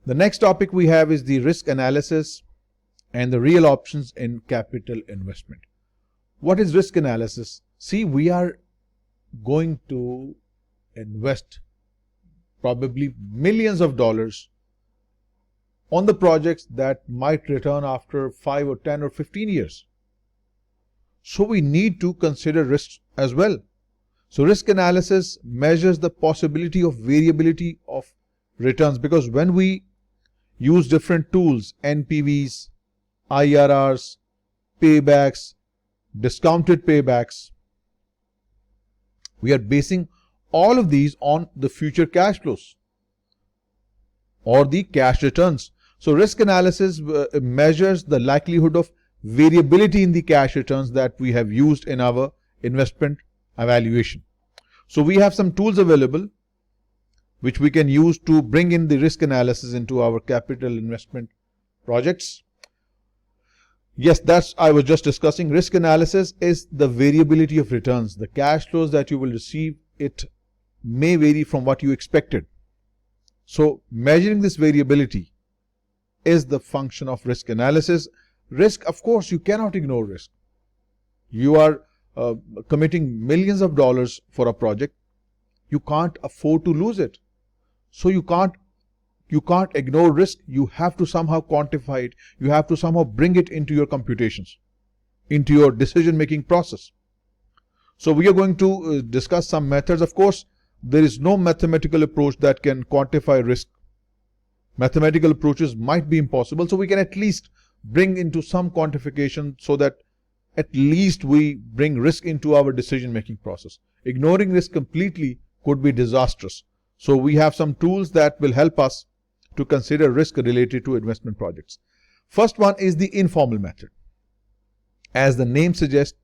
The next topic we have is the risk analysis and the real options in capital investment. What is risk analysis? See, we are going to invest probably millions of dollars on the projects that might return after 5 or 10 or 15 years. So we need to consider risks as well. So risk analysis measures the possibility of variability of returns, because when we use different tools, NPVs, IRRs, paybacks, discounted paybacks, we are basing all of these on the future cash flows or the cash returns. So risk analysis measures the likelihood of variability in the cash returns that we have used in our investment evaluation. So we have some tools available which we can use to bring in the risk analysis into our capital investment projects. Yes, that's I was just discussing. Risk analysis is the variability of returns. The cash flows that you will receive, it may vary from what you expected. So measuring this variability is the function of risk analysis. Risk, of course, you cannot ignore risk. You are committing millions of dollars for a project. You can't afford to lose it. So you can't ignore risk. You have to somehow quantify it. You have to somehow bring it into your computations, into your decision-making process. So we are going to discuss some methods. Of course, there is no mathematical approach that can quantify risk. Mathematical approaches might be impossible. So we can at least bring into some quantification so that at least we bring risk into our decision-making process. Ignoring risk completely could be disastrous. So we have some tools that will help us to consider risk related to investment projects. First one is the informal method. As the name suggests,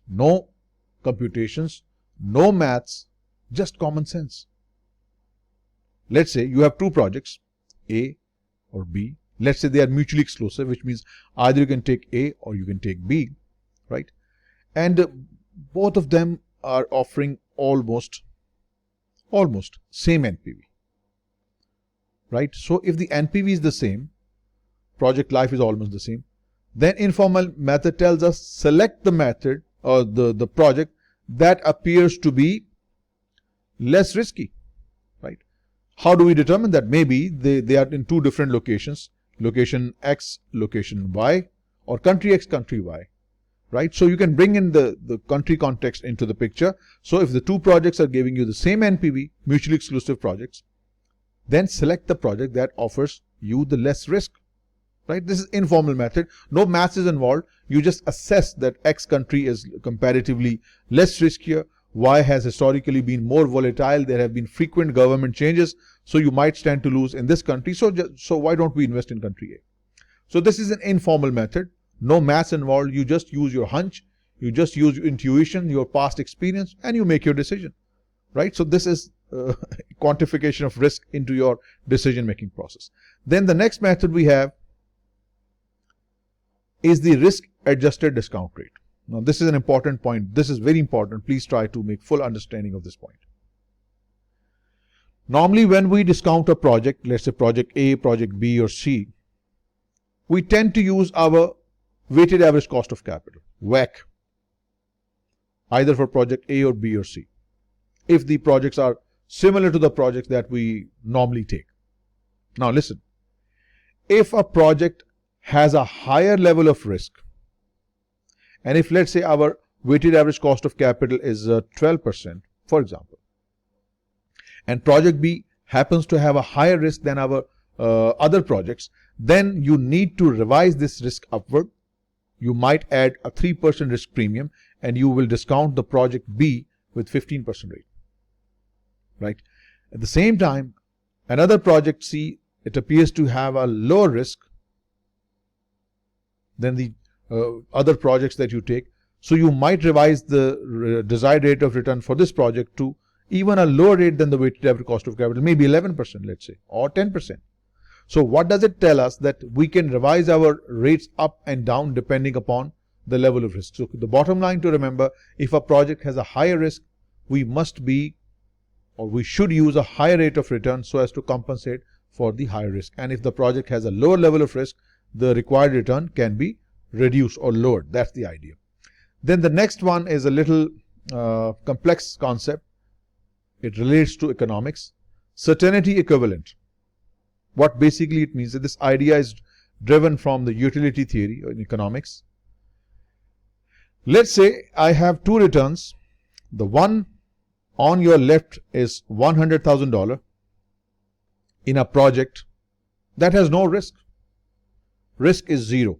no computations, no maths, just common sense. Let's say you have two projects, A or B. Let's say they are mutually exclusive, which means either you can take A or you can take B, right? And both of them are offering almost same NPV, right? So if the NPV is the same, project life is almost the same, then informal method tells us select the method or the project that appears to be less risky, right? How do we determine that? Maybe they are in two different locations, location X, location Y, or country X, country Y, right? So you can bring in the country context into the picture. So if the two projects are giving you the same NPV, mutually exclusive projects, then select the project that offers you the less risk, right? This is informal method. No maths is involved. You just assess that X country is comparatively less riskier. Y has historically been more volatile. There have been frequent government changes. So you might stand to lose in this country. So why don't we invest in country A? So this is an informal method. No maths involved. You just use your hunch. You just use your intuition, your past experience, and you make your decision, right? So this is quantification of risk into your decision-making process. Then the next method we have is the risk-adjusted discount rate. Now this is an important point. This is very important. Please try to make full understanding of this point. Normally when we discount a project, let's say project A, project B or C, we tend to use our weighted average cost of capital, WACC, either for project A or B or C, if the projects are similar to the projects that we normally take. Now listen, if a project has a higher level of risk, and if let's say our weighted average cost of capital is 12%, for example, and project B happens to have a higher risk than our other projects, then you need to revise this risk upward. You might add a 3% risk premium and you will discount the project B with 15% rate, right? At the same time, another project C, it appears to have a lower risk than the other projects that you take. So you might revise the desired rate of return for this project to even a lower rate than the weighted average cost of capital, maybe 11%, let's say, or 10%. So what does it tell us? That we can revise our rates up and down depending upon the level of risk. So the bottom line to remember, if a project has a higher risk, we must be, or we should use a higher rate of return so as to compensate for the high risk. And if the project has a lower level of risk, the required return can be reduced or lowered. That's the idea. Then the next one is a little complex concept. It relates to economics. Certainty equivalent. What basically it means that this idea is driven from the utility theory in economics. Let's say I have two returns. The one on your left is $100,000 in a project that has no risk. Risk is zero.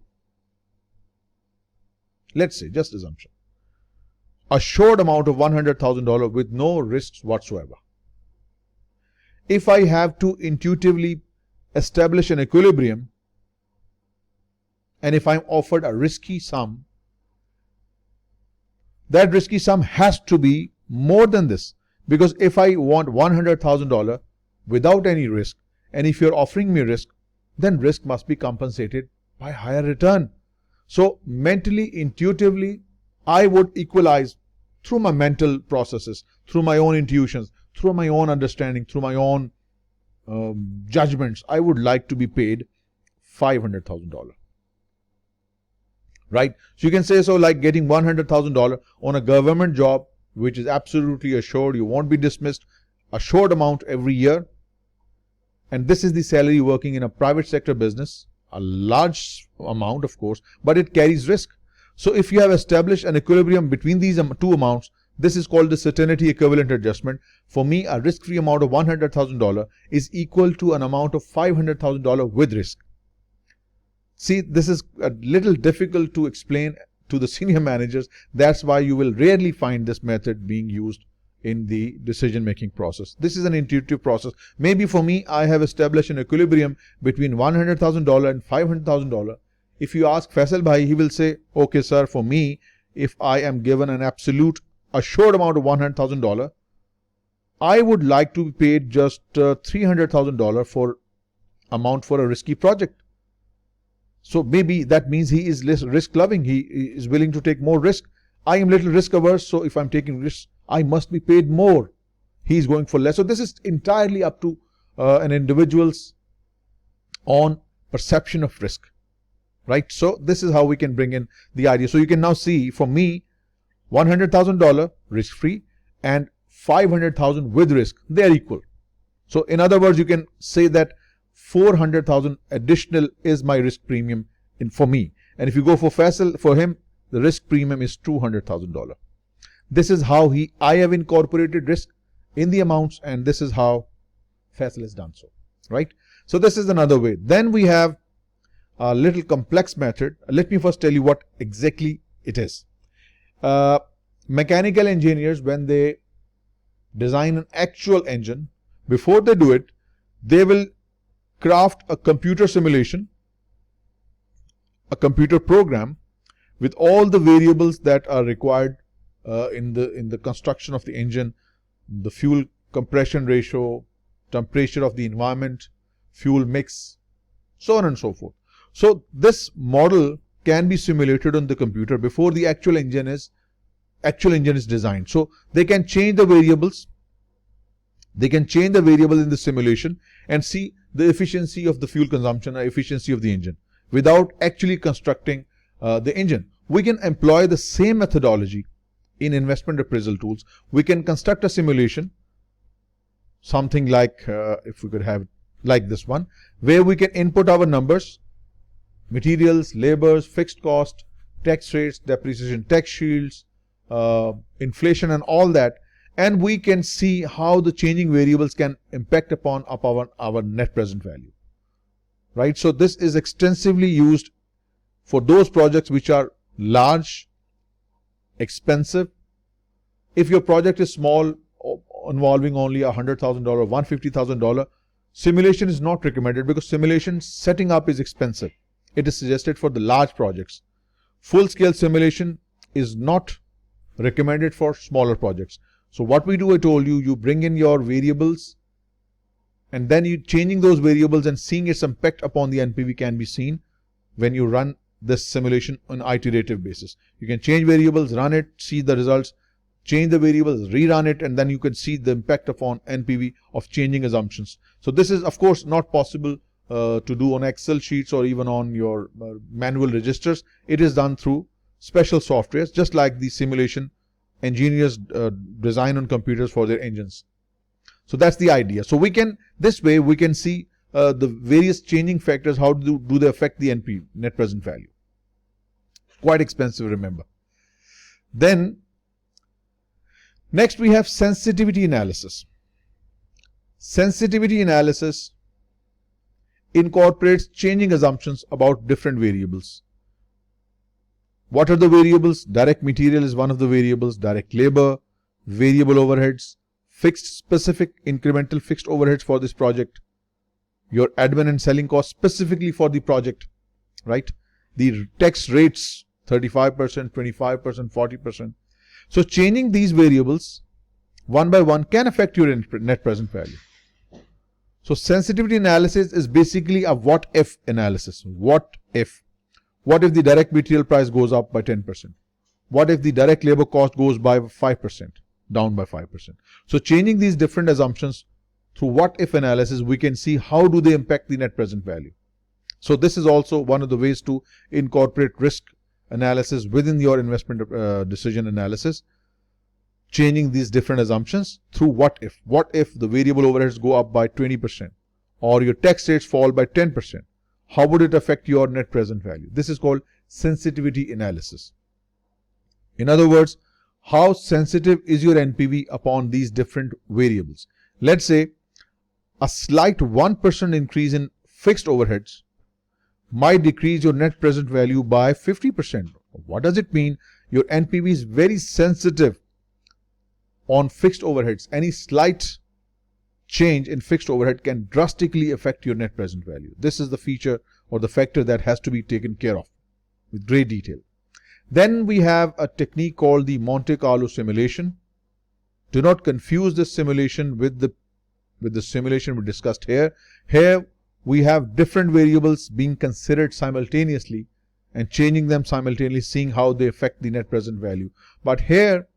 Let's say, just assumption, assured amount of $100,000 with no risks whatsoever. If I have to intuitively establish an equilibrium, and if I'm offered a risky sum, that risky sum has to be more than this. Because if I want $100,000 without any risk, and if you're offering me risk, then risk must be compensated by higher return. So mentally, intuitively, I would equalize through my mental processes, through my own intuitions, through my own understanding, through my own judgments. I would like to be paid $500,000. Right? So you can say, so like getting $100,000 on a government job, which is absolutely assured, you won't be dismissed, assured amount every year. And this is the salary working in a private sector business, a large amount of course, but it carries risk. So if you have established an equilibrium between these two amounts, this is called the certainty equivalent adjustment. For me, a risk-free amount of $100,000 is equal to an amount of $500,000 with risk. See, this is a little difficult to explain to the senior managers. That's why you will rarely find this method being used in the decision-making process. This is an intuitive process. Maybe for me, I have established an equilibrium between $100,000 and $500,000. If you ask Faisal Bhai, he will say, okay sir, for me, if I am given an absolute assured amount of $100,000, I would like to be paid just $300,000 for amount for a risky project. So maybe that means he is less risk loving. He is willing to take more risk. I am little risk averse. So if I'm taking risks, I must be paid more. He is going for less. So this is entirely up to an individual's own perception of risk. Right? So this is how we can bring in the idea. So you can now see, for me, $100,000 risk free and $500,000 with risk, they are equal. So in other words, you can say that $400,000 additional is my risk premium for me. And if you go for Faisal, for him, the risk premium is $200,000. This is how I have incorporated risk in the amounts, and this is how Faisal has done so. Right? So this is another way. Then we have a little complex method. Let me first tell you what exactly it is. Mechanical engineers, when they design an actual engine, before they do it, they will craft a computer simulation, a computer program with all the variables that are required in the construction of the engine, the fuel compression ratio, temperature of the environment, fuel mix, so on and so forth. So this model can be simulated on the computer before the actual engine is designed. So they can change the variables. They can change the variable in the simulation and see the efficiency of the fuel consumption or efficiency of the engine without actually constructing the engine. We can employ the same methodology in investment appraisal tools. We can construct a simulation, something like, if we could have like this one, where we can input our numbers, materials, labors, fixed cost, tax rates, depreciation, tax shields, inflation and all that. And we can see how the changing variables can impact upon our net present value. Right? So this is extensively used for those projects which are large, expensive. If your project is small, involving only $100,000, $150,000, simulation is not recommended because simulation setting up is expensive. It is suggested for the large projects. Full-scale simulation is not recommended for smaller projects. So what we do, I told you, you bring in your variables and then you changing those variables and seeing its impact upon the NPV can be seen when you run this simulation on an iterative basis. You can change variables, run it, see the results. change the variables, rerun it, and then you can see the impact upon NPV of changing assumptions. So this is of course not possible to do on Excel sheets or even on your manual registers. It is done through special softwares, just like the simulation engineers design on computers for their engines. So that's the idea. So we can, this way we can see the various changing factors, how do they affect the NPV, net present value. Quite expensive, remember. Then next we have sensitivity analysis. Sensitivity analysis incorporates changing assumptions about different variables. What are the variables? Direct material is one of the variables, direct labor, variable overheads, fixed specific incremental fixed overheads for this project, your admin and selling costs specifically for the project, right? The tax rates, 35%, 25%, 40%. So changing these variables one by one can affect your net present value. So sensitivity analysis is basically a what if analysis. What if? What if the direct material price goes up by 10%? What if the direct labor cost goes by 5%, down by 5%? So changing these different assumptions through what if analysis, we can see how do they impact the net present value. So this is also one of the ways to incorporate risk analysis within your investment decision analysis, changing these different assumptions through what if. What if the variable overheads go up by 20% or your tax rates fall by 10%? How would it affect your net present value? This is called sensitivity analysis. In other words, how sensitive is your NPV upon these different variables? Let's say a slight 1% increase in fixed overheads might decrease your net present value by 50%. What does it mean? Your NPV is very sensitive on fixed overheads. Any slight change in fixed overhead can drastically affect your net present value. This is the feature or the factor that has to be taken care of with great detail. Then we have a technique called the Monte Carlo simulation. Do not confuse this simulation with the simulation we discussed here. Here we have different variables being considered simultaneously and changing them simultaneously, seeing how they affect the net present value. But here,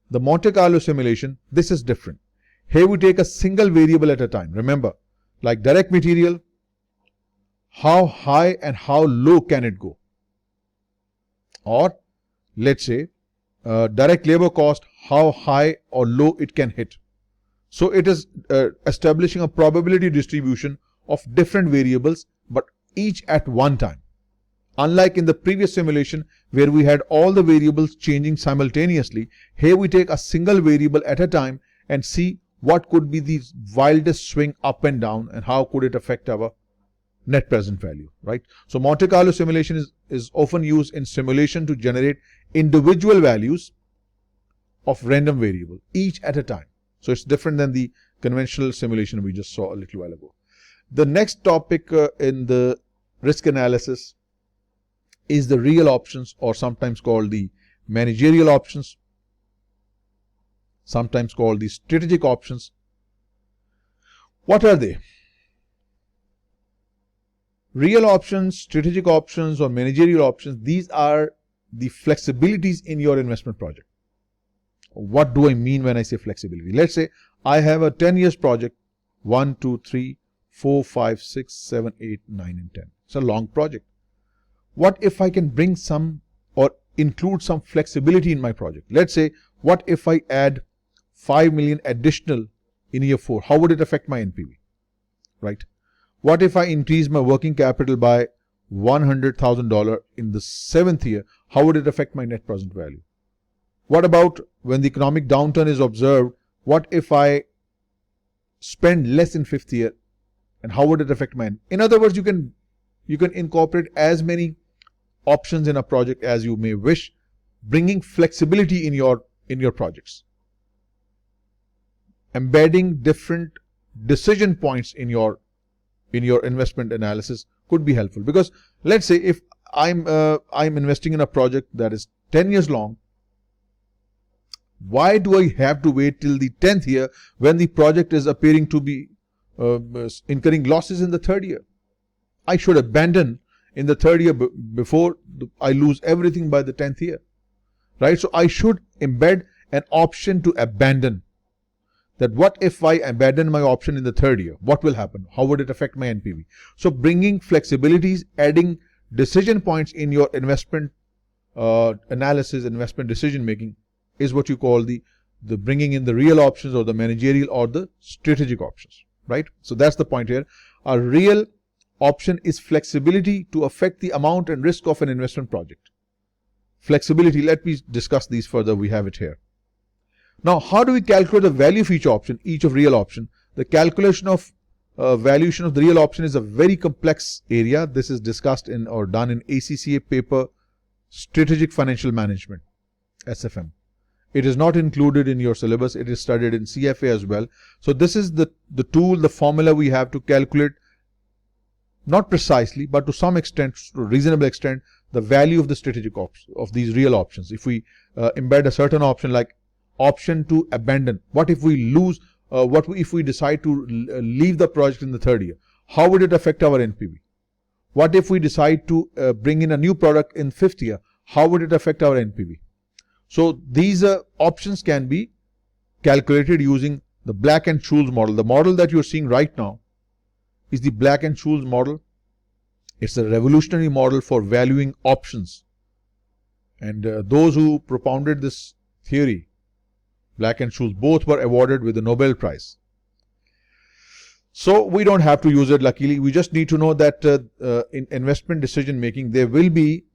the Monte Carlo simulation, this is different. Here we take a single variable at a time. Remember, like direct material, how high and how low can it go? Or let's say direct labor cost, how high or low it can hit. So it is establishing a probability distribution of different variables, but each at one time. Unlike in the previous simulation where we had all the variables changing simultaneously, here we take a single variable at a time and see what could be the wildest swing up and down and how could it affect our net present value, right? So Monte Carlo simulation is often used in simulation to generate individual values of random variable, each at a time. So it's different than the conventional simulation we just saw a little while ago. The next topic in the risk analysis is the real options, or sometimes called the managerial options, sometimes called the strategic options. What are they? Real options, strategic options, or managerial options, these are the flexibilities in your investment project. What do I mean when I say flexibility? Let's say I have a 10 years project, 1, 2, 3, 4, 5, 6, 7, 8, 9, and 10. It's a long project. What if I can bring some or include some flexibility in my project? Let's say, what if I add 5 million additional in year 4? How would it affect my NPV? Right? What if I increase my working capital by $100,000 in the 7th year? How would it affect my net present value? What about when the economic downturn is observed? What if I spend less in 5th year? And how would it affect my? In other words, you can incorporate as many options in a project as you may wish, bringing flexibility in your projects. Embedding different decision points in your investment analysis could be helpful, because let's say if I'm investing in a project that is 10 years long, why do I have to wait till the 10th year when the project is appearing to be incurring losses in the 3rd year? I should abandon in the 3rd year before I lose everything by the 10th year, right? So I should embed an option to abandon. That what if I abandon my option in the third year? What will happen? How would it affect my NPV? So bringing flexibilities, adding decision points in your investment analysis, investment decision making is what you call the bringing in the real options or the managerial or the strategic options, right? So that's the point here. A real option is flexibility to affect the amount and risk of an investment project. Flexibility, let me discuss these further. We have it here. Now, how do we calculate the value of each option, each of real option? The calculation of valuation of the real option is a very complex area. This is discussed in or done in ACCA paper Strategic Financial Management, SFM. It is not included in your syllabus. It is studied in CFA as well. So this is the tool, the formula we have to calculate, not precisely, but to some extent, to a reasonable extent, the value of the strategic options, of these real options. If we embed a certain option like option to abandon, what if we lose, what if we decide to leave the project in the third year? How would it affect our NPV? What if we decide to bring in a new product in fifth year? How would it affect our NPV? So these options can be calculated using the Black-Scholes model. The model that you're seeing right now is the Black-Scholes model. It's a revolutionary model for valuing options. And those who propounded this theory, Black-Scholes, both were awarded with the Nobel Prize. So we don't have to use it, luckily. We just need to know that in investment decision making, there will be,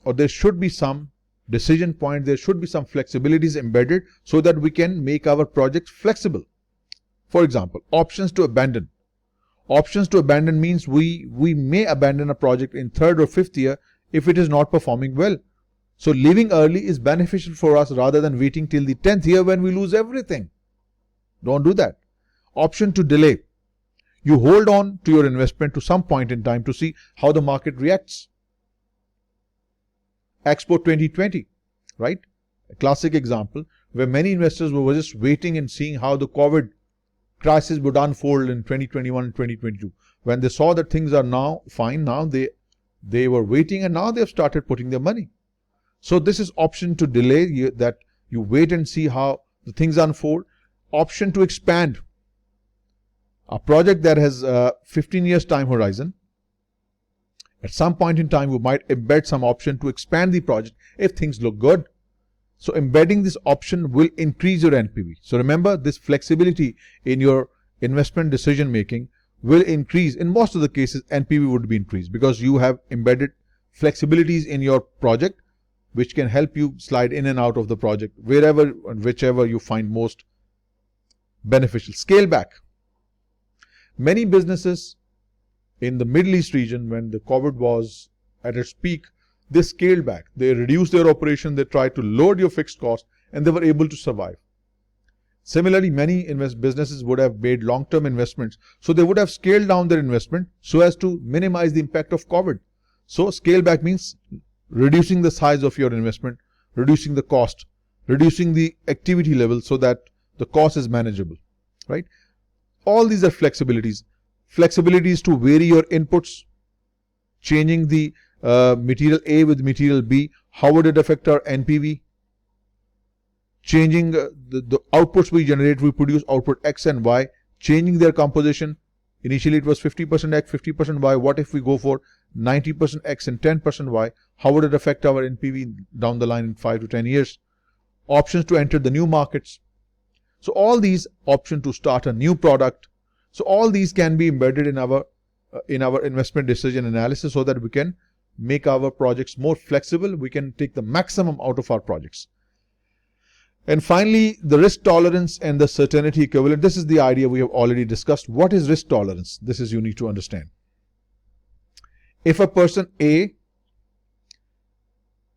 or there should be some decision point, there should be some flexibilities embedded so that we can make our project flexible. For example, options to abandon. Options to abandon means we may abandon a project in third or fifth year if it is not performing well. So leaving early is beneficial for us rather than waiting till the 10th year when we lose everything. Don't do that. Option to delay. You hold on to your investment to some point in time to see how the market reacts. Expo 2020, right? A classic example where many investors were just waiting and seeing how the COVID crisis would unfold in 2021 and 2022. When they saw that things are now fine, now they were waiting and now they've started putting their money. So this is option to delay, that you wait and see how the things unfold. Option to expand. A project that has 15 years time horizon. At some point in time, we might embed some option to expand the project if things look good. So embedding this option will increase your NPV. So remember, this flexibility in your investment decision making will increase. In most of the cases, NPV would be increased because you have embedded flexibilities in your project which can help you slide in and out of the project wherever and whichever you find most beneficial. Scale back. Many businesses in the Middle East region, when the COVID was at its peak, they scaled back. They reduced their operation. They tried to lower your fixed cost and they were able to survive. Similarly, many businesses would have made long-term investments. So they would have scaled down their investment so as to minimize the impact of COVID. So scale back means reducing the size of your investment, reducing the cost, reducing the activity level so that the cost is manageable, right? All these are flexibilities. Flexibilities to vary your inputs, changing the material A with material B. How would it affect our NPV? Changing the outputs we generate, we produce output X and Y, changing their composition. Initially it was 50% X, 50% Y. What if we go for 90% X and 10% Y? How would it affect our NPV down the line in 5 to 10 years? Options to enter the new markets. So all these, option to start a new product. So all these can be embedded in our investment decision analysis so that we can make our projects more flexible. We can take the maximum out of our projects. And finally, the risk tolerance and the certainty equivalent. This is the idea we have already discussed. What is risk tolerance? This is you need to understand. If a person A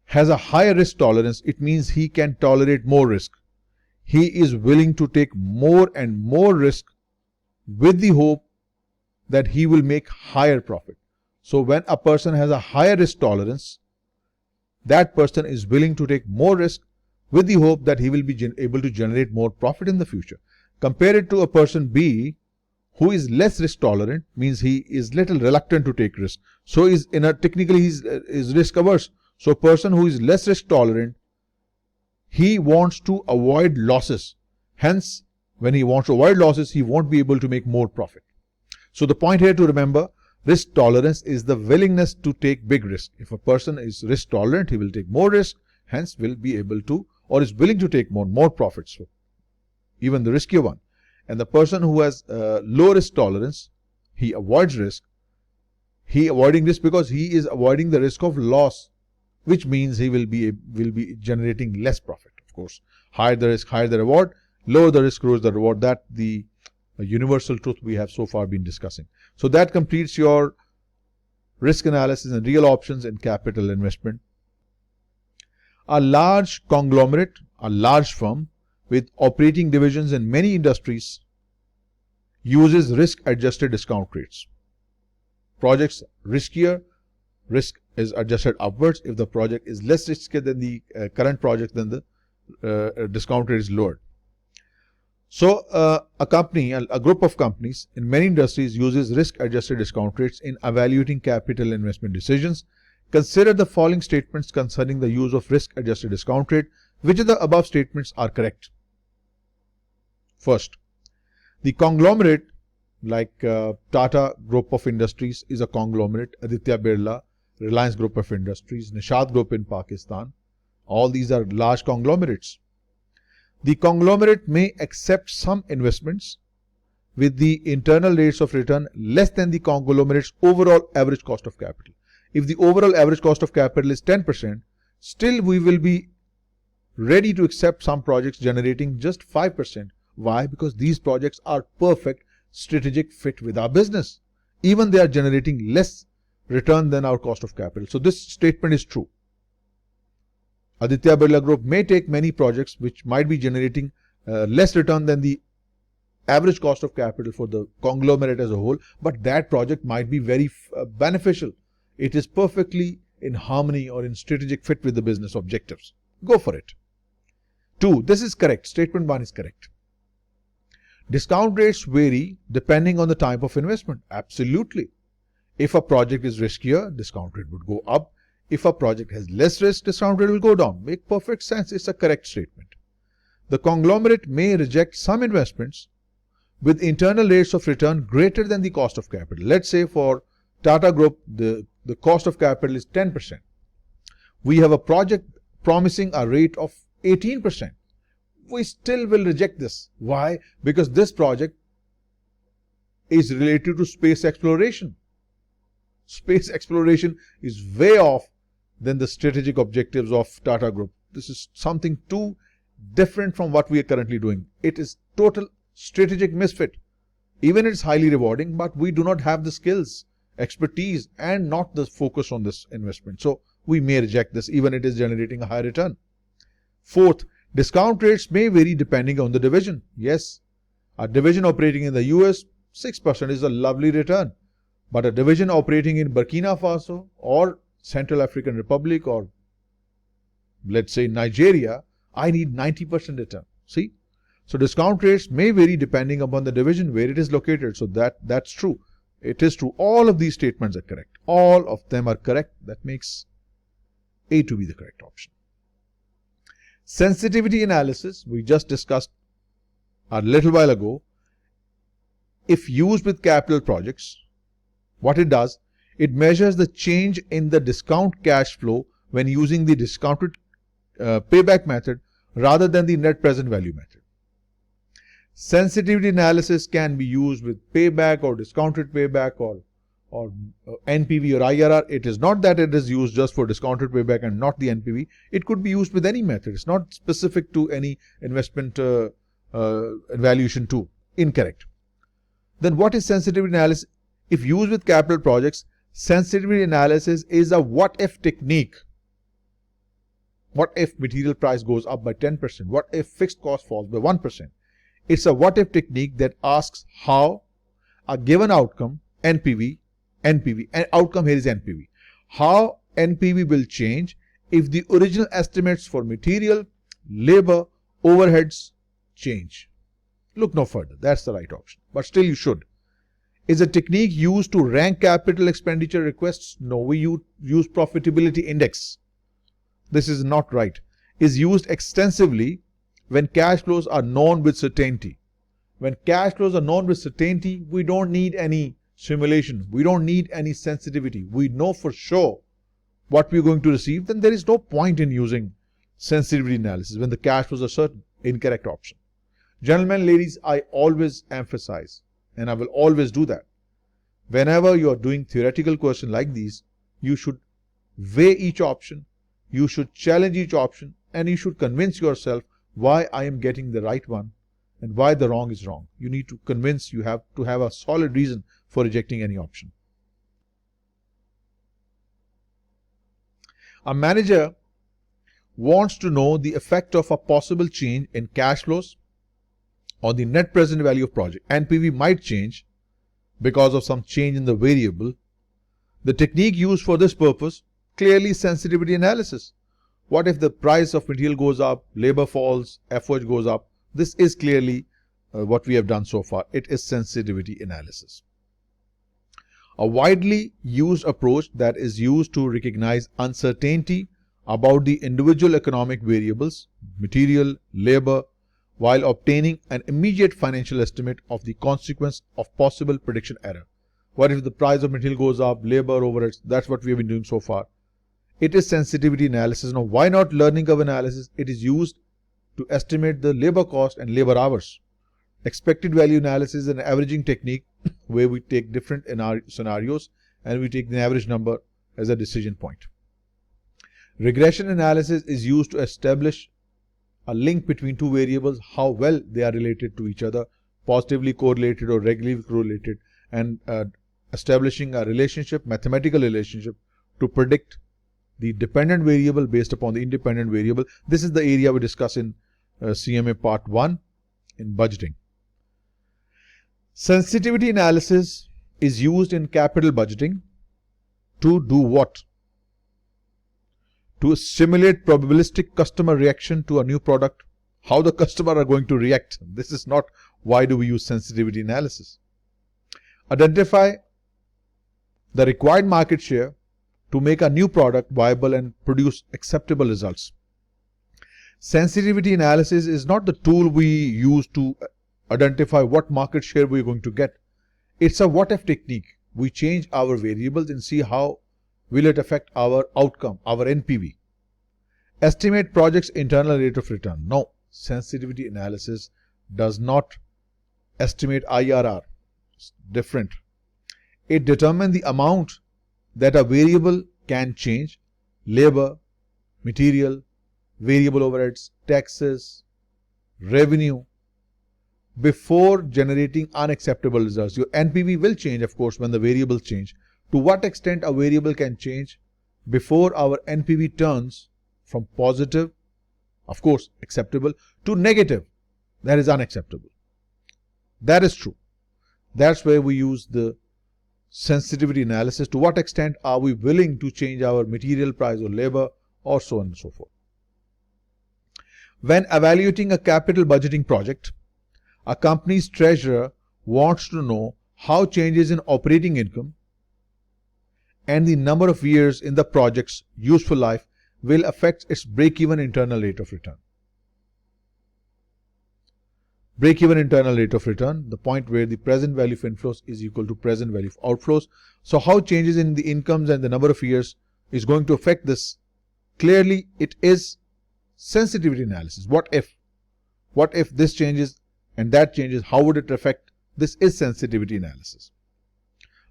has a higher risk tolerance, it means he can tolerate more risk. He is willing to take more and more risk with the hope that he will make higher profit. So when a person has a higher risk tolerance, that person is willing to take more risk with the hope that he will be able to generate more profit in the future. Compare it to a person B who is less risk tolerant, means he is little reluctant to take risk. So technically he is risk averse. So a person who is less risk tolerant He wants to avoid losses. Hence, when he wants to avoid losses, he won't be able to make more profit. So the point here to remember, risk tolerance is the willingness to take big risk. If a person is risk tolerant, he will take more risk, hence will be able to, or is willing to take more profits, so even the riskier one. And the person who has low risk tolerance, he avoids risk. He avoiding risk because he is avoiding the risk of loss, which means he will be generating less profit. Of course, higher the risk, higher the reward. Lower the risk, lower the reward. That the universal truth we have so far been discussing. So that completes your risk analysis and real options in capital investment. A large conglomerate, a large firm with operating divisions in many industries uses risk-adjusted discount rates. Projects riskier, risk is adjusted upwards. If the project is less risky than the current project, then the discount rate is lowered. So a company, a group of companies in many industries uses risk-adjusted discount rates in evaluating capital investment decisions. Consider the following statements concerning the use of risk-adjusted discount rate. Which of the above statements are correct? First, the conglomerate like Tata Group of Industries is a conglomerate, Aditya Birla, Reliance Group of Industries, Nishad Group in Pakistan. All these are large conglomerates. The conglomerate may accept some investments with the internal rates of return less than the conglomerate's overall average cost of capital. If the overall average cost of capital is 10%, still we will be ready to accept some projects generating just 5%. Why? Because these projects are perfect strategic fit with our business. Even they are generating less return than our cost of capital. So this statement is true. Aditya Birla Group may take many projects which might be generating less return than the average cost of capital for the conglomerate as a whole, but that project might be very beneficial. It is perfectly in harmony or in strategic fit with the business objectives. Go for it. 2. This is correct. Statement 1 is correct. Discount rates vary depending on the type of investment. Absolutely. If a project is riskier, discount rate would go up. If a project has less risk, discount rate will go down. Make perfect sense. It's a correct statement. The conglomerate may reject some investments with internal rates of return greater than the cost of capital. Let's say for Tata Group, the cost of capital is 10%. We have a project promising a rate of 18%. We still will reject this. Why? Because this project is related to space exploration. Space exploration is way off than the strategic objectives of Tata Group. This is something too different from what we are currently doing. It is total strategic misfit. Even it's highly rewarding, but we do not have the skills, expertise, and not the focus on this investment. So we may reject this even it is generating a high return. 4th, discount rates may vary depending on the division. Yes, a division operating in the US, 6% is a lovely return. But a division operating in Burkina Faso or Central African Republic or let's say Nigeria, I need 90% return. See? So discount rates may vary depending upon the division where it is located. So that's true. It is true. All of these statements are correct. All of them are correct. That makes A to be the correct option. Sensitivity analysis, we just discussed a little while ago. If used with capital projects, what it does, it measures the change in the discount cash flow when using the discounted payback method rather than the net present value method. Sensitivity analysis can be used with payback or discounted payback or NPV or IRR. It is not that it is used just for discounted payback and not the NPV. It could be used with any method. It's not specific to any investment valuation tool. Incorrect. Then what is sensitivity analysis? If used with capital projects, sensitivity analysis is a what-if technique. What if material price goes up by 10%? What if fixed cost falls by 1%? It's a what-if technique that asks how a given outcome, NPV, and outcome here is NPV. How NPV will change if the original estimates for material, labor, overheads change. Look no further. That's the right option. But still you should. Is a technique used to rank capital expenditure requests? No, we use profitability index. This is not right. is used extensively when cash flows are known with certainty. When cash flows are known with certainty, we don't need any simulation. We don't need any sensitivity. We know for sure what we're going to receive. Then there is no point in using sensitivity analysis when the cash flows are certain. Incorrect option. Gentlemen, ladies, I always emphasize, and I will always do that. Whenever you are doing theoretical questions like these, you should weigh each option, you should challenge each option, and you should convince yourself why I am getting the right one and why the wrong is wrong. You need to convince, you have to have a solid reason for rejecting any option. A manager wants to know the effect of a possible change in cash flows on the net present value of project. NPV might change because of some change in the variable. The technique used for this purpose, clearly sensitivity analysis. What if the price of material goes up, labor falls, FOH goes up? This is clearly what we have done so far. It is sensitivity analysis. A widely used approach that is used to recognize uncertainty about the individual economic variables, material, labor, while obtaining an immediate financial estimate of the consequence of possible prediction error. What if the price of material goes up, labor, overheads? That's what we have been doing so far. It is sensitivity analysis. Now, why not learning curve analysis? It is used to estimate the labor cost and labor hours. Expected value analysis is an averaging technique where we take different scenarios and we take the average number as a decision point. Regression analysis is used to establish a link between two variables, how well they are related to each other, positively correlated or negatively correlated, and establishing a relationship, mathematical relationship, to predict the dependent variable based upon the independent variable. This is the area we discuss in CMA Part 1 in budgeting. Sensitivity analysis is used in capital budgeting to do what? To simulate probabilistic customer reaction to a new product, how the customer are going to react. This is not why do we use sensitivity analysis. Identify the required market share to make a new product viable and produce acceptable results. Sensitivity analysis is not the tool we use to identify what market share we're going to get. It's a what if technique. We change our variables and see how will it affect our outcome, our NPV. Estimate project's internal rate of return. No, sensitivity analysis does not estimate IRR. It's different. It determines the amount that a variable can change: labor, material, variable overheads, taxes, revenue, before generating unacceptable results. Your NPV will change, of course, when the variables change. To what extent a variable can change before our NPV turns from positive, of course, acceptable, to negative, that is unacceptable. That is true. That's where we use the sensitivity analysis. To what extent are we willing to change our material price or labor, or so on and so forth. When evaluating a capital budgeting project, a company's treasurer wants to know how changes in operating income and the number of years in the project's useful life will affect its break-even internal rate of return. Break-even internal rate of return, the point where the present value of inflows is equal to present value of outflows. So how changes in the incomes and the number of years is going to affect this? Clearly, it is sensitivity analysis. What if this changes and that changes, how would it affect? This is sensitivity analysis.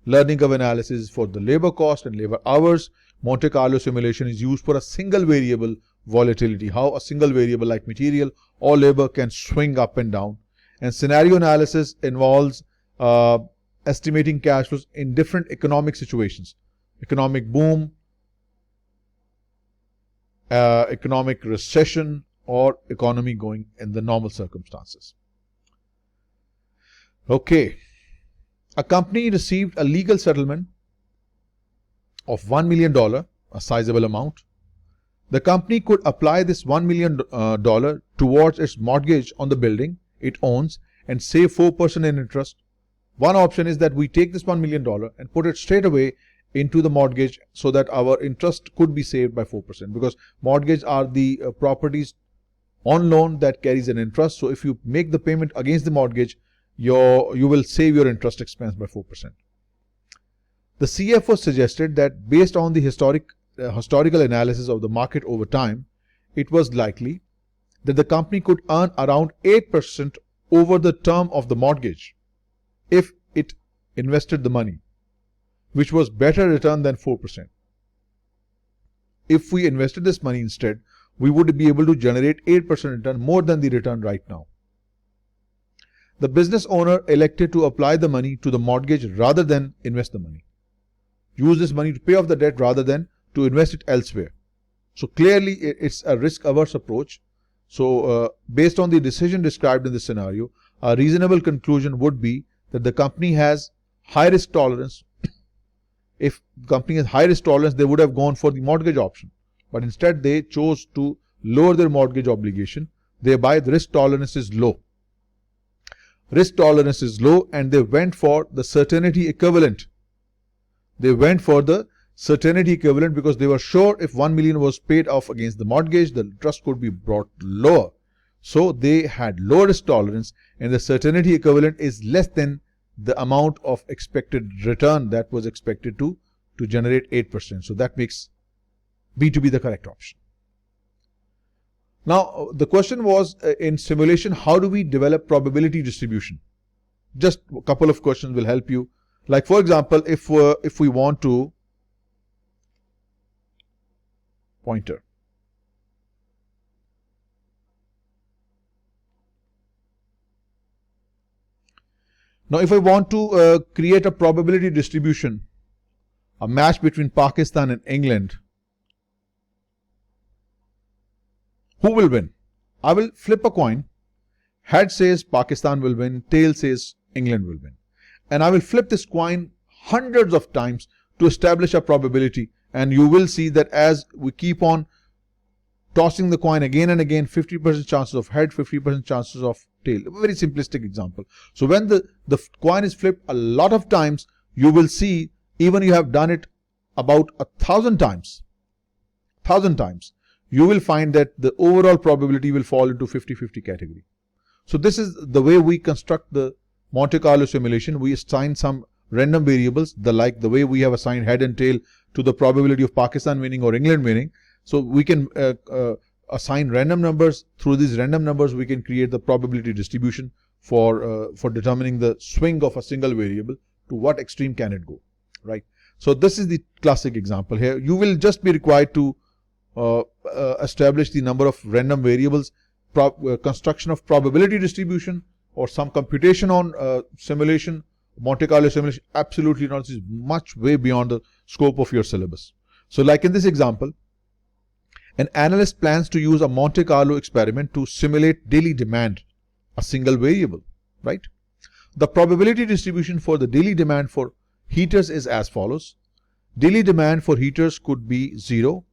Learning curve analysis is for the labor cost and labor hours. Monte Carlo simulation is used for a single variable volatility, how a single variable like material or labor can swing up and down. And scenario analysis involves estimating cash flows in different economic situations: economic boom, economic recession, or economy going in the normal circumstances. Okay, a company received a legal settlement of $1 million, a sizable amount. The company could apply this $1 million towards its mortgage on the building it owns and save 4% in interest. One option is that we take this $1 million and put it straight away into the mortgage so that our interest could be saved by 4%, because mortgage are the properties on loan that carries an interest. So if you make the payment against the mortgage, you will save your interest expense by 4%. The CFO suggested that based on the historical analysis of the market over time, it was likely that the company could earn around 8% over the term of the mortgage if it invested the money, which was better return than 4%. If we invested this money instead, we would be able to generate 8% return, more than the return right now. The business owner elected to apply the money to the mortgage rather than invest the money. Use this money to pay off the debt rather than to invest it elsewhere. So clearly it's a risk-averse approach. So based on the decision described in this scenario, a reasonable conclusion would be that the company has high risk tolerance. If the company has high risk tolerance, they would have gone for the mortgage option. But instead they chose to lower their mortgage obligation. Thereby the risk tolerance is low. Risk tolerance is low, and they went for the certainty equivalent. They went for the certainty equivalent because they were sure if 1 million was paid off against the mortgage, the interest could be brought lower. So they had low risk tolerance, and the certainty equivalent is less than the amount of expected return that was expected to generate 8%. So that makes B to be the correct option. Now the question was, in simulation, how do we develop probability distribution? Just a couple of questions will help you. Like for example, if we want to pointer. Now if I want to create a probability distribution, a match between Pakistan and England, who will win? I will flip a coin. Head says Pakistan will win, tail says England will win. And I will flip this coin hundreds of times to establish a probability. And you will see that as we keep on tossing the coin again and again, 50% chances of head, 50% chances of tail. A very simplistic example. So when the coin is flipped a lot of times, you will see, even you have done it about 1,000 times, you will find that the overall probability will fall into 50-50 category. So this is the way we construct the Monte Carlo simulation. We assign some random variables, the way we have assigned head and tail to the probability of Pakistan winning or England winning. So we can assign random numbers. Through these random numbers, we can create the probability distribution for determining the swing of a single variable. To what extreme can it go, right? So this is the classic example here. You will just be required to establish the number of random variables, construction of probability distribution, or some computation on simulation, Monte Carlo simulation. Absolutely not. This is much way beyond the scope of your syllabus. So like in this example, an analyst plans to use a Monte Carlo experiment to simulate daily demand, a single variable, right? The probability distribution for the daily demand for heaters is as follows. Daily demand for heaters could be 0,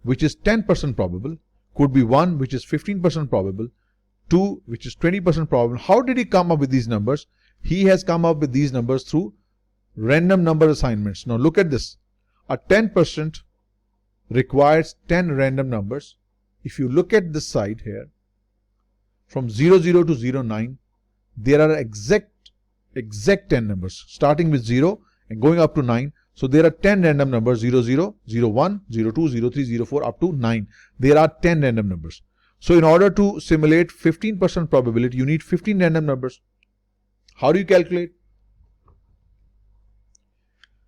which is 10% probable, could be 1, which is 15% probable, 2, which is 20% probable. How did he come up with these numbers? He has come up with these numbers through random number assignments. Now look at this. A 10% requires 10 random numbers. If you look at this side here, from 00 to 09, there are exact 10 numbers, starting with 0 and going up to 9. So there are 10 random numbers, 00, 01, 02, 03, 04, up to 9. There are 10 random numbers. So in order to simulate 15% probability, you need 15 random numbers. How do you calculate?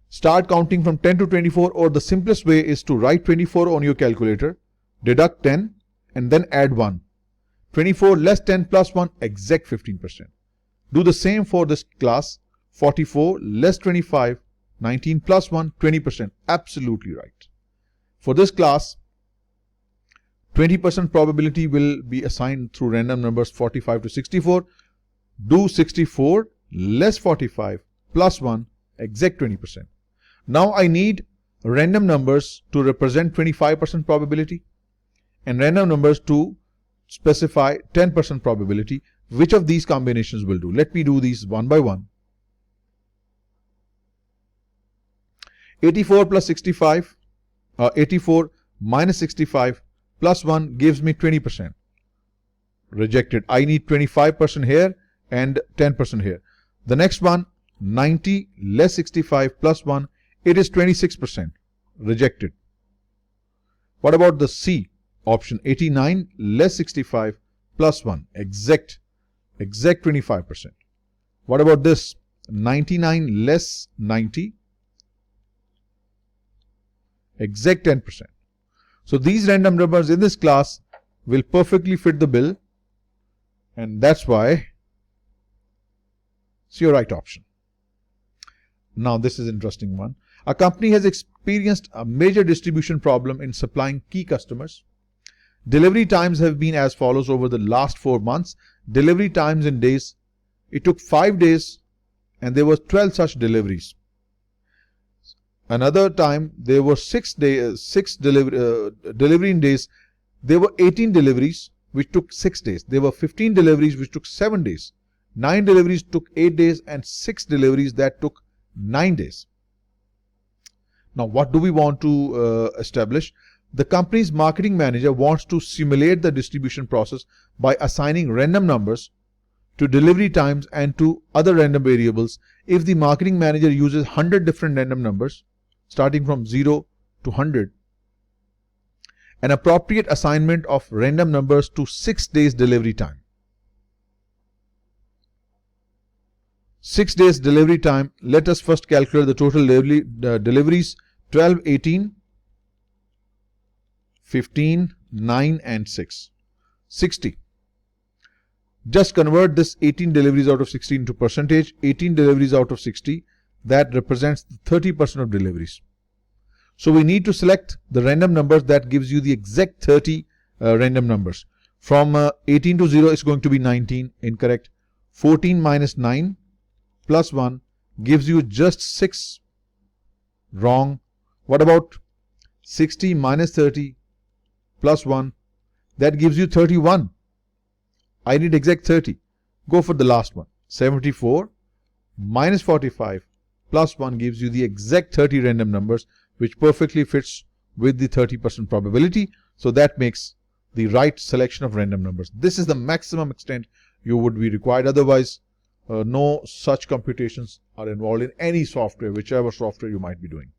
Start counting from 10 to 24, or the simplest way is to write 24 on your calculator, deduct 10, and then add 1. 24 less 10 plus 1, exact 15%. Do the same for this class. 44 less 25, 19 plus 1, 20%. Absolutely right. For this class, 20% probability will be assigned through random numbers 45 to 64. Do 64 less 45 plus 1, exact 20%. Now I need random numbers to represent 25% probability and random numbers to specify 10% probability. Which of these combinations will do? Let me do these one by one. 84 plus 65, 84 minus 65 plus 1 gives me 20%. Rejected. I need 25% here and 10% here. The next one, 90 less 65 plus 1, it is 26%. Rejected. What about the C option? 89 less 65 plus 1, exact 25%. What about this? 99 less 90, exact 10%. So these random numbers in this class will perfectly fit the bill, and that's why it's your right option. Now this is an interesting one. A company has experienced a major distribution problem in supplying key customers. Delivery times have been as follows over the last 4 months. Delivery times in days. It took 5 days and there were 12 such deliveries. Another time there were 6 delivery in days. There were 18 deliveries which took 6 days. There were 15 deliveries which took 7 days. 9 deliveries took 8 days and 6 deliveries that took 9 days. Now what do we want to establish? The company's marketing manager wants to simulate the distribution process by assigning random numbers to delivery times and to other random variables. If the marketing manager uses 100 different random numbers starting from 0 to 100, an appropriate assignment of random numbers to 6 days delivery time. 6 days delivery time. Let us first calculate the total deliveries. 12, 18, 15, 9 and 6. 60. Just convert this 18 deliveries out of 60 into percentage. 18 deliveries out of 60. That represents 30% of deliveries. So we need to select the random numbers that gives you the exact 30 random numbers. From 18 to 0 is going to be 19. Incorrect. 14 minus 9 plus 1 gives you just 6. Wrong. What about 60 minus 30 plus 1? That gives you 31. I need exact 30. Go for the last one. 74 minus 45 plus 1 gives you the exact 30 random numbers, which perfectly fits with the 30% probability. So that makes the right selection of random numbers. This is the maximum extent you would be required. Otherwise, no such computations are involved in any software, whichever software you might be doing.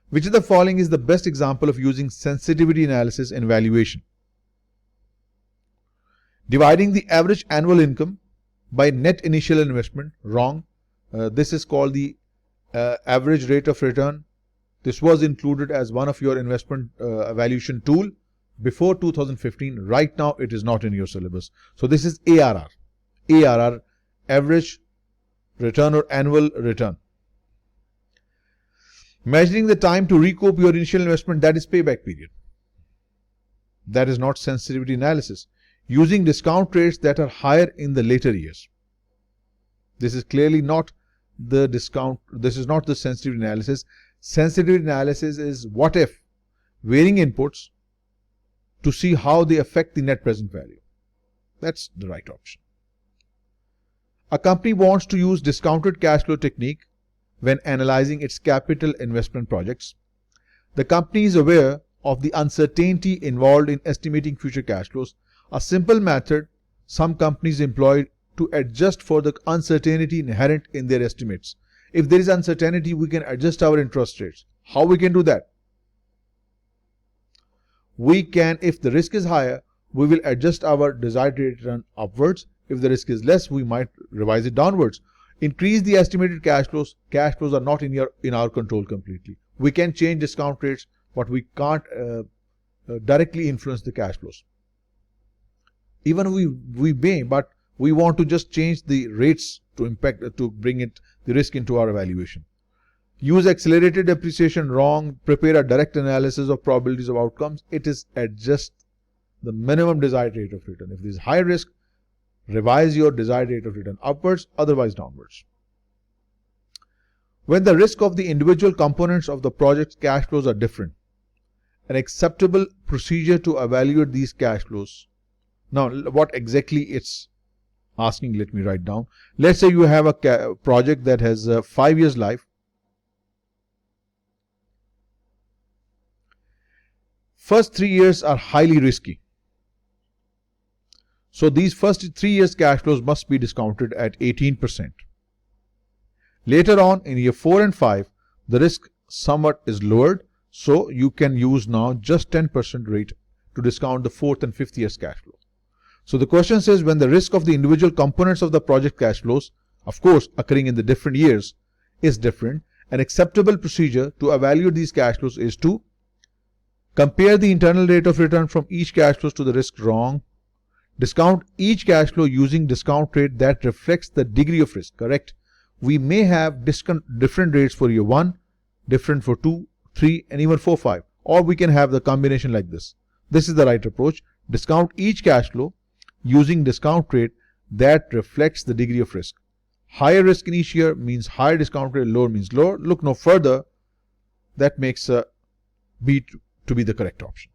Which of the following is the best example of using sensitivity analysis in valuation? Dividing the average annual income by net initial investment. Wrong. This is called the average rate of return. This was included as one of your investment evaluation tool before 2015. Right now it is not in your syllabus. So this is ARR. ARR, average return or annual return. Measuring the time to recoup your initial investment, that is payback period. That is not sensitivity analysis. Using discount rates that are higher in the later years. This is clearly not the discount. This is not the sensitivity analysis. Sensitivity analysis is what if, varying inputs to see how they affect the net present value. That's the right option. A company wants to use discounted cash flow technique when analyzing its capital investment projects. The company is aware of the uncertainty involved in estimating future cash flows. A simple method some companies employ to adjust for the uncertainty inherent in their estimates. If there is uncertainty, we can adjust our interest rates. How we can do that? We can, if the risk is higher, we will adjust our desired rate of return upwards. If the risk is less, we might revise it downwards. Increase the estimated cash flows. Cash flows are not in our control completely. We can change discount rates, but we can't directly influence the cash flows. Even we may, but we want to just change the rates to bring the risk into our evaluation. Use accelerated depreciation. Wrong. Prepare a direct analysis of probabilities of outcomes. It is adjust the minimum desired rate of return. If there is high risk, revise your desired rate of return upwards, otherwise downwards. When the risk of the individual components of the project's cash flows are different, an acceptable procedure to evaluate these cash flows. Now, what exactly it's asking, let me write down. Let's say you have a project that has 5 years life. First 3 years are highly risky. So these first 3 years cash flows must be discounted at 18%. Later on in year 4 and 5, the risk somewhat is lowered, so you can use now just 10% rate to discount the 4th and 5th year's cash flow. So the question says, when the risk of the individual components of the project cash flows, of course occurring in the different years, is different, an acceptable procedure to evaluate these cash flows is to compare the internal rate of return from each cash flows to the risk. Wrong. Discount each cash flow using discount rate that reflects the degree of risk. Correct. We may have different rates for year 1, different for 2, 3 and even 4, 5, or we can have the combination like this. This is the right approach. Discount each cash flow using discount rate that reflects the degree of risk. Higher risk in each year means higher discount rate, lower means lower. Look no further. That makes B to be the correct option.